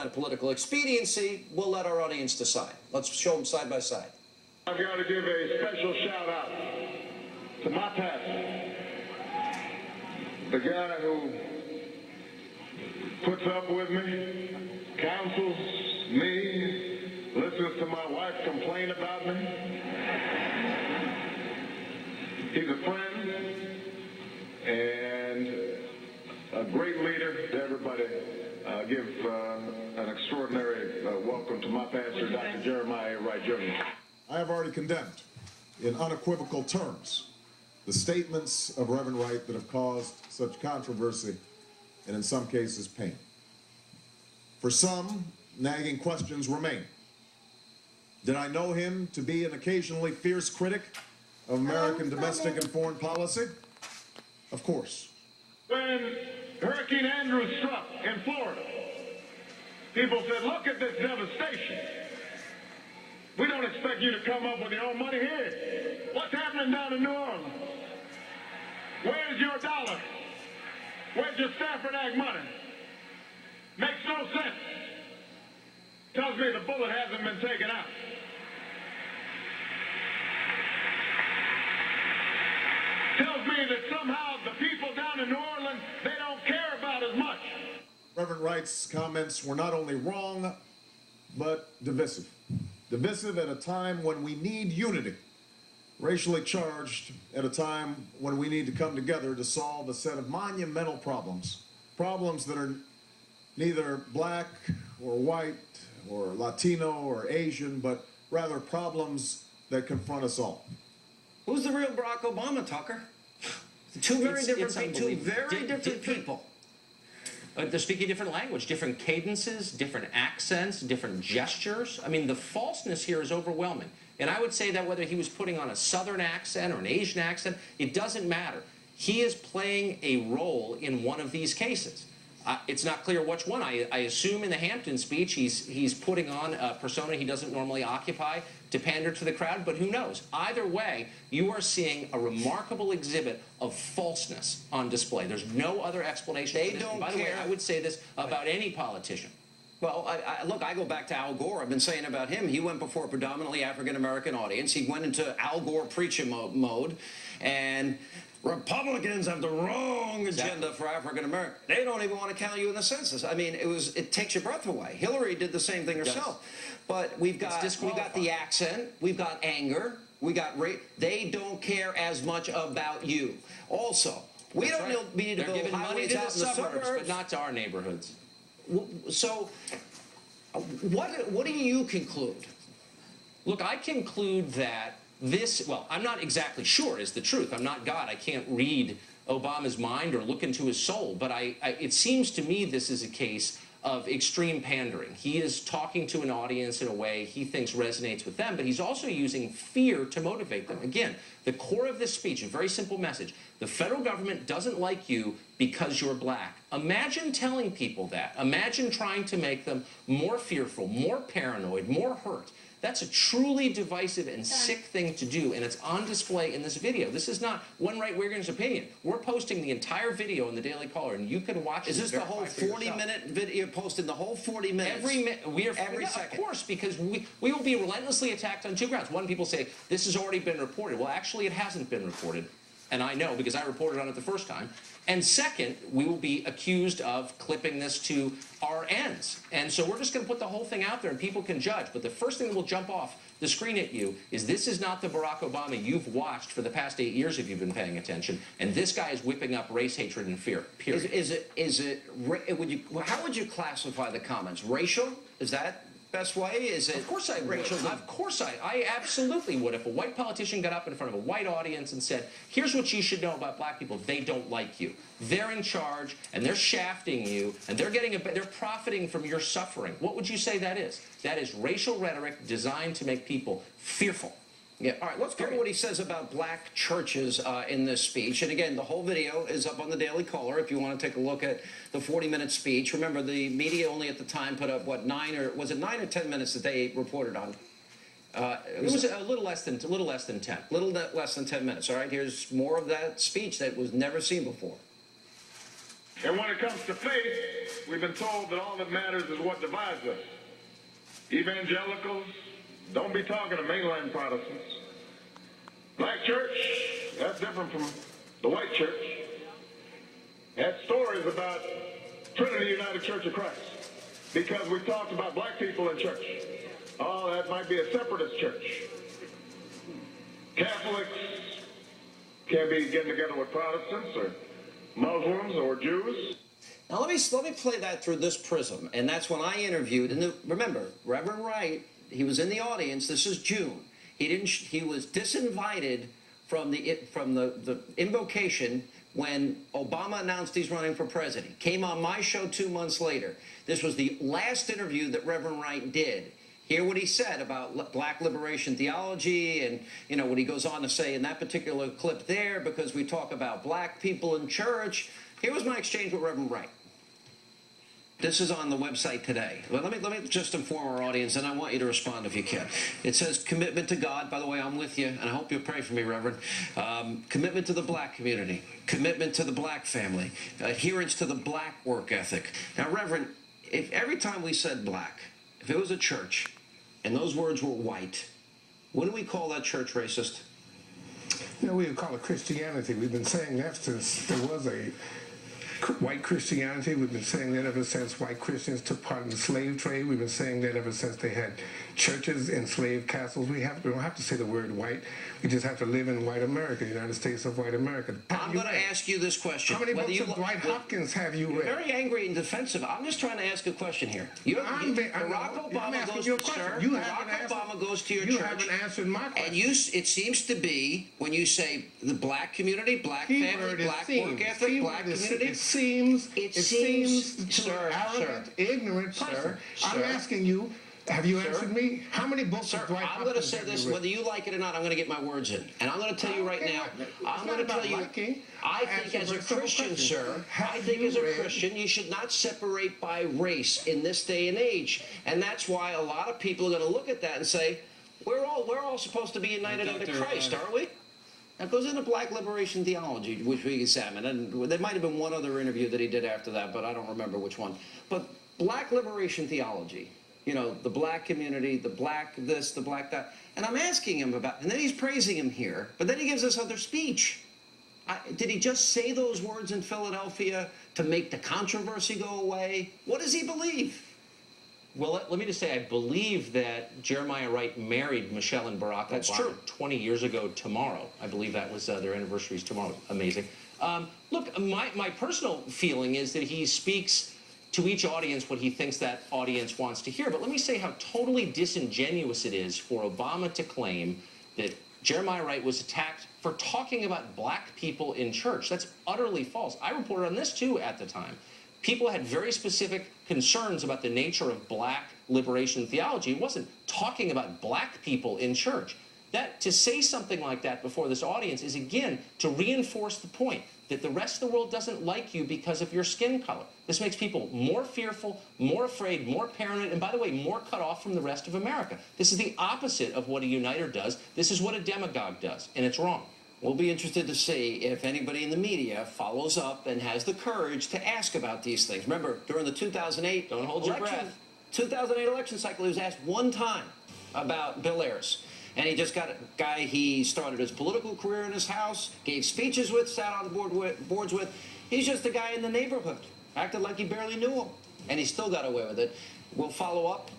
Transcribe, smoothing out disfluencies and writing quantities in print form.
line of political expediency, we'll let our audience decide. Let's show them side by side. I've got to give a special shout out to my pastor, the guy who puts up with me, counsels me, listens to my wife complain about me. He's a friend and a great leader to everybody. Give an extraordinary welcome to my pastor, Dr. Jeremiah Wright Jr. I have already condemned, in unequivocal terms, the statements of Reverend Wright that have caused such controversy and, in some cases, pain. For some, nagging questions remain. Did I know him to be an occasionally fierce critic of American domestic and foreign policy? Of course. When Hurricane Andrew struck in Florida, people said, look at this devastation. We don't expect you to come up with your own money here. What's happening down in New Orleans? Where's your dollar? Where's your Stafford Act money? Makes no sense. Tells me the bullet hasn't been taken out. Tells me that somehow the people down in New Orleans, they don't care about as much. Reverend Wright's comments were not only wrong, but divisive. Divisive at a time when we need unity. Racially charged at a time when we need to come together to solve a set of monumental problems. Problems that are neither black or white or Latino or Asian, but rather problems that confront us all. Who's the real Barack Obama, Tucker? Two very different people. They're speaking different language, different cadences, different accents, different gestures. I mean, the falseness here is overwhelming. And I would say that whether he was putting on a Southern accent or an Asian accent, it doesn't matter. He is playing a role in one of these cases. It's not clear which one. I assume in the Hampton speech he's putting on a persona he doesn't normally occupy to pander to the crowd, but who knows? Either way, you are seeing a remarkable exhibit of falseness on display. There's no other explanation. They don't care. By the way, I would say this about any politician. Well, look, I go back to Al Gore. I've been saying about him, he went before a predominantly African-American audience. He went into Al Gore preaching mode, and Republicans have the wrong agenda for African-Americans. They don't even want to count you in the census. I mean, it takes your breath away. Hillary did the same thing herself. Yes. But we got the accent, we've got anger, we got rape. They don't care as much about you. Also, we don't need to They're giving money to the suburbs, but not to our neighborhoods. So, what do you conclude? Look, I conclude that this, well, I'm not exactly sure is the truth. I'm not God. I can't read Obama's mind or look into his soul. But it seems to me this is a case of extreme pandering. He is talking to an audience in a way he thinks resonates with them, but he's also using fear to motivate them. Again, the core of this speech, a very simple message. The federal government doesn't like you because you're black. Imagine telling people that. Imagine trying to make them more fearful, more paranoid, more hurt. That's a truly divisive and sick thing to do, and it's on display in this video. This is not one right-winger's opinion. We're posting the entire video in the Daily Caller, and you can watch it. Is this the whole 40-minute video? You're posting the whole 40 minutes? Every second. Of course, because we will be relentlessly attacked on two grounds. One, people say, this has already been reported. Well, actually, it hasn't been reported. And I know because I reported on it the first time. And second, we will be accused of clipping this to our ends. And so we're just going to put the whole thing out there and people can judge. But the first thing that will jump off the screen at you is this is not the Barack Obama you've watched for the past 8 years if you've been paying attention. And this guy is whipping up race hatred and fear, period. How would you classify the comments? Racial? Is that best way? Is it? Of course I would. Of course I absolutely would. If a white politician got up in front of a white audience and said, here's what you should know about black people, they don't like you. They're in charge and they're shafting you and they're profiting from your suffering. What would you say that is? That is racial rhetoric designed to make people fearful. Yeah. All right, let's go to what he says about black churches in this speech. And again, the whole video is up on the Daily Caller if you want to take a look at the 40-minute speech. Remember, the media only at the time put up, what, 9 or 10 minutes that they reported on? It was a little less than 10. Little less than 10 minutes. All right, here's more of that speech that was never seen before. And when it comes to faith, we've been told that all that matters is what divides us. Evangelicals, don't be talking to mainline Protestants. Black church, that's different from the white church. Had stories about Trinity United Church of Christ because we talked about black people in church. Oh, that might be a separatist church. Catholics can't be getting together with Protestants or Muslims or Jews. Now let me play that through this prism, and that's when I interviewed. And remember, Reverend Wright, he was in the audience. This is June. He was disinvited from the invocation when Obama announced he's running for president. Came on my show 2 months later. This was the last interview that Reverend Wright did. Hear what he said about black liberation theology, and you know what he goes on to say in that particular clip there, because we talk about black people in church. Here was my exchange with Reverend Wright. This is on the website today. Well, let me just inform our audience, and I want you to respond if you can. It says commitment to God. By the way, I'm with you, and I hope you'll pray for me, Reverend. Commitment to the black community. Commitment to the black family. Adherence to the black work ethic. Now, Reverend, if every time we said black, if it was a church, and those words were white, wouldn't we call that church racist? You know, we would call it Christianity. We've been saying that since there was a white Christianity. We've been saying that ever since white Christians took part in the slave trade. We've been saying that ever since they had churches in slave castles. We don't have to say the word white. We just have to live in white America, United States of white America. I'm going to ask you this question. How many books of Dwight Hopkins have you read? You're very angry and defensive. I'm just trying to ask a question here. Barack Obama goes to, sir, Barack Obama goes to your church. You haven't answered my question. And it seems to be, when you say the black community, black family, black work ethic, black community. It seems to an arrogant, ignorant person. I'm asking you, have you answered me? How many books of Dwight Hopkins? I'm going to say this, whether you like it or not, I'm going to get my words in. And I'm going to tell you right now, I'm going to tell you, I think as a Christian, sir, I think as a Christian, you should not separate by race in this day and age. And that's why a lot of people are going to look at that and say, we're all supposed to be united under Christ, aren't we? That goes into black liberation theology, which we examined. And there might have been one other interview that he did after that, but I don't remember which one. But black liberation theology, you know, the black community, the black this, the black that. And I'm asking him about, and then he's praising him here, but then he gives this other speech. Did he just say those words in Philadelphia to make the controversy go away? What does he believe? Well, let me just say, I believe that Jeremiah Wright married Michelle and Barack Obama 20 years ago tomorrow. I believe that was their anniversary is tomorrow. Amazing. Look, my personal feeling is that he speaks to each audience what he thinks that audience wants to hear. But let me say how totally disingenuous it is for Obama to claim that Jeremiah Wright was attacked for talking about black people in church. That's utterly false. I reported on this, too, at the time. People had very specific concerns about the nature of black liberation theology. It wasn't talking about black people in church. To say something like that before this audience is, again, to reinforce the point that the rest of the world doesn't like you because of your skin color. This makes people more fearful, more afraid, more paranoid, and by the way, more cut off from the rest of America. This is the opposite of what a uniter does. This is what a demagogue does, and it's wrong. We'll be interested to see if anybody in the media follows up and has the courage to ask about these things. Remember, during the 2008 Don't hold your breath. 2008 election cycle, he was asked one time about Bill Ayers. And he just got a guy he started his political career in his house, gave speeches with, sat on boards with. He's just a guy in the neighborhood. Acted like he barely knew him. And he still got away with it. We'll follow up.